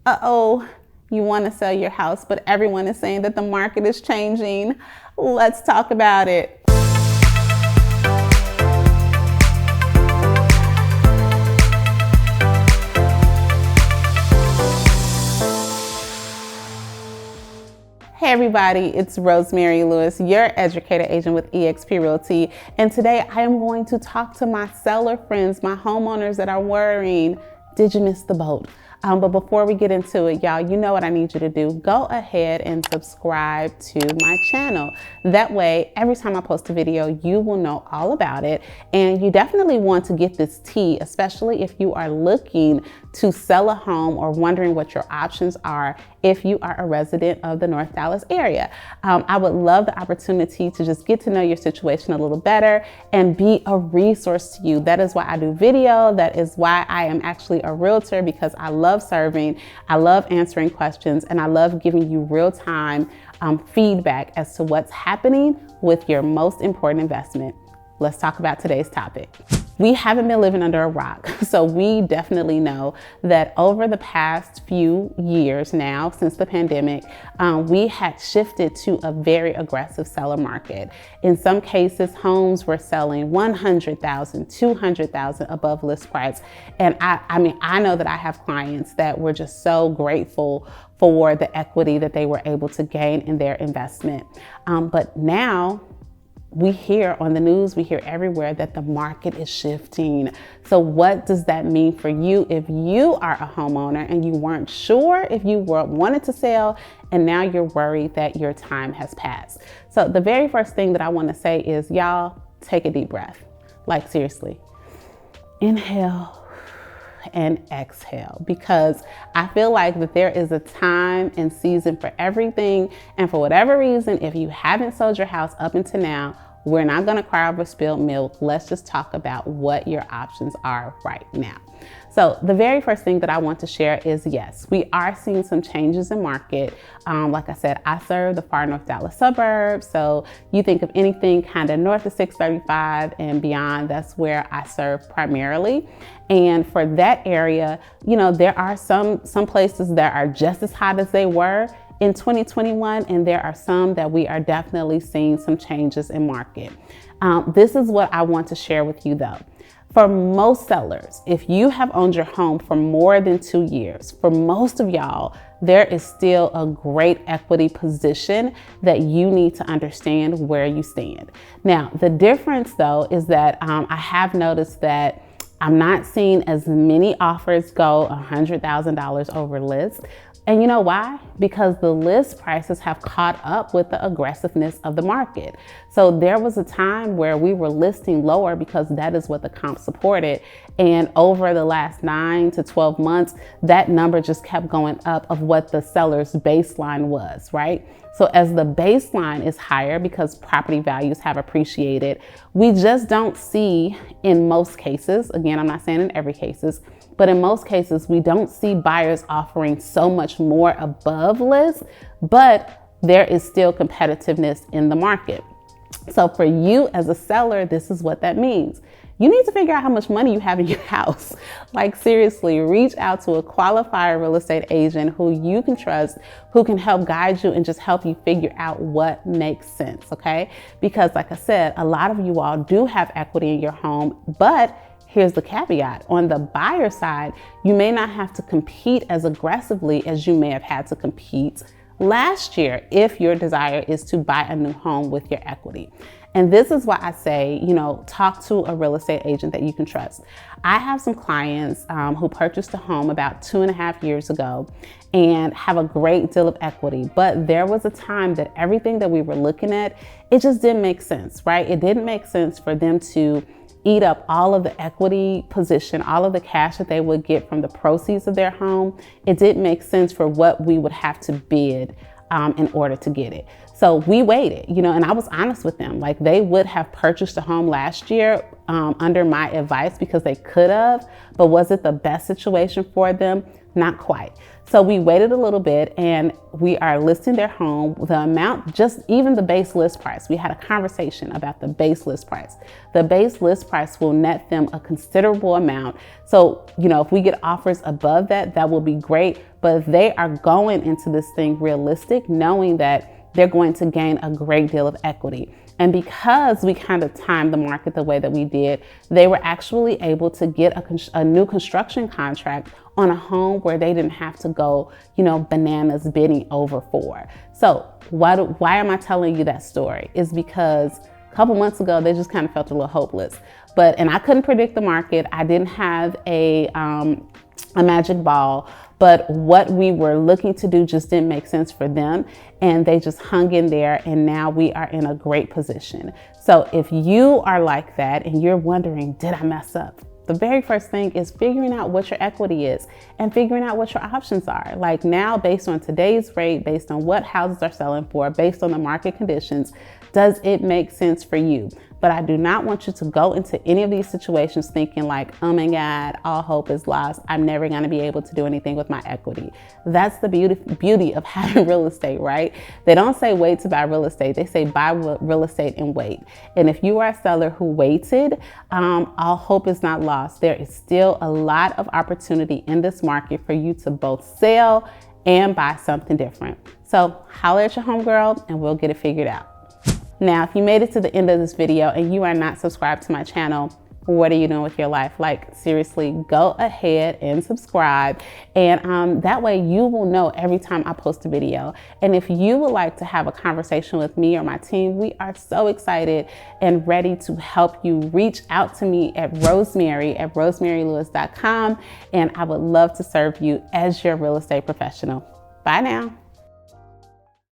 Uh-oh, you want to sell your house, but everyone is saying that the market is changing. Let's talk about it. Hey everybody, it's Rosemary Lewis, your educator agent with eXp Realty. And today I am going to talk to my seller friends, my homeowners that are worrying, did you miss the boat? But before we get into it, y'all, you know what I need you to do. Go ahead and subscribe to my channel. That way, every time I post a video, you will know all about it. And you definitely want to get this tea, especially if you are looking to sell a home or wondering what your options are if you are a resident of the North Dallas area. I would love the opportunity to just get to know your situation a little better and be a resource to you. That is why I do video. That is why I am actually a realtor, because I love serving, I love answering questions, and I love giving you real-time feedback as to what's happening with your most important investment. Let's talk about today's topic. We haven't been living under a rock, so we definitely know that over the past few years now, since the pandemic, we had shifted to a very aggressive seller market. In some cases, homes were selling $100,000, $200,000 above list price. And I know that I have clients that were just so grateful for the equity that they were able to gain in their investment. But now, we hear on the news, we hear everywhere that the market is shifting. So what does that mean for you if you are a homeowner and you weren't sure if you wanted to sell and now you're worried that your time has passed? So the very first thing that I want to say is, y'all, take a deep breath. Like, seriously, inhale and exhale, because I feel like that there is a time and season for everything. And for whatever reason, if you haven't sold your house up until now, we're not going to cry over spilled milk. Let's just talk about what your options are right now. So the very first thing that I want to share is, yes, we are seeing some changes in market. Like I said, I serve the far North Dallas suburbs. So you think of anything kind of north of 635 and beyond, that's where I serve primarily. And for that area, you know, there are some places that are just as hot as they were in 2021, and there are some that we are definitely seeing some changes in market. This is what I want to share with you though. For most sellers, if you have owned your home for more than 2 years, for most of y'all, there is still a great equity position that you need to understand where you stand. Now, the difference though is that I have noticed that I'm not seeing as many offers go $100,000 over list. And you know why? Because the list prices have caught up with the aggressiveness of the market. So there was a time where we were listing lower because that is what the comp supported. And over the last 9 to 12 months, that number just kept going up of what the seller's baseline was, right? So as the baseline is higher because property values have appreciated, we just don't see, in most cases, again, I'm not saying in every cases, but in most cases, we don't see buyers offering so much more above list, but there is still competitiveness in the market. So for you as a seller, this is what that means. You need to figure out how much money you have in your house. Like, seriously, reach out to a qualified real estate agent who you can trust, who can help guide you and just help you figure out what makes sense, okay? Because like I said, a lot of you all do have equity in your home, but here's the caveat. On the buyer side, you may not have to compete as aggressively as you may have had to compete last year if your desire is to buy a new home with your equity. And this is why I say, you know, talk to a real estate agent that you can trust. I have some clients who purchased a home about 2.5 years ago and have a great deal of equity. But there was a time that everything that we were looking at, it just didn't make sense, right? It didn't make sense for them to eat up all of the equity position, all of the cash that they would get from the proceeds of their home. It didn't make sense for what we would have to bid in order to get it. So we waited, you know, and I was honest with them. Like, they would have purchased a home last year under my advice because they could have, but was it the best situation for them? Not quite. So we waited a little bit and we are listing their home. The amount, just even the base list price, we had a conversation about the base list price. The base list price will net them a considerable amount. So, if we get offers above that, that will be great. But they are going into this thing realistic, knowing that they're going to gain a great deal of equity. And because we kind of timed the market the way that we did, they were actually able to get a new construction contract on a home where they didn't have to go, bananas bidding over for. So why am I telling you that story? Is because a couple months ago, they just kind of felt a little hopeless. And I couldn't predict the market. I didn't have a magic ball, but what we were looking to do just didn't make sense for them. And they just hung in there. And now we are in a great position. So if you are like that and you're wondering, did I mess up? The very first thing is figuring out what your equity is and figuring out what your options are. Like now, based on today's rate, based on what houses are selling for, based on the market conditions, does it make sense for you? But I do not want you to go into any of these situations thinking like, oh my God, all hope is lost. I'm never going to be able to do anything with my equity. That's the beauty of having real estate, right? They don't say wait to buy real estate. They say buy real estate and wait. And if you are a seller who waited, all hope is not lost. There is still a lot of opportunity in this market for you to both sell and buy something different. So holler at your homegirl and we'll get it figured out. Now, if you made it to the end of this video and you are not subscribed to my channel, what are you doing with your life? Like, seriously, go ahead and subscribe. And that way you will know every time I post a video. And if you would like to have a conversation with me or my team, we are so excited and ready to help you. Reach out to me at rosemary@rosemarylewis.com. And I would love to serve you as your real estate professional. Bye now.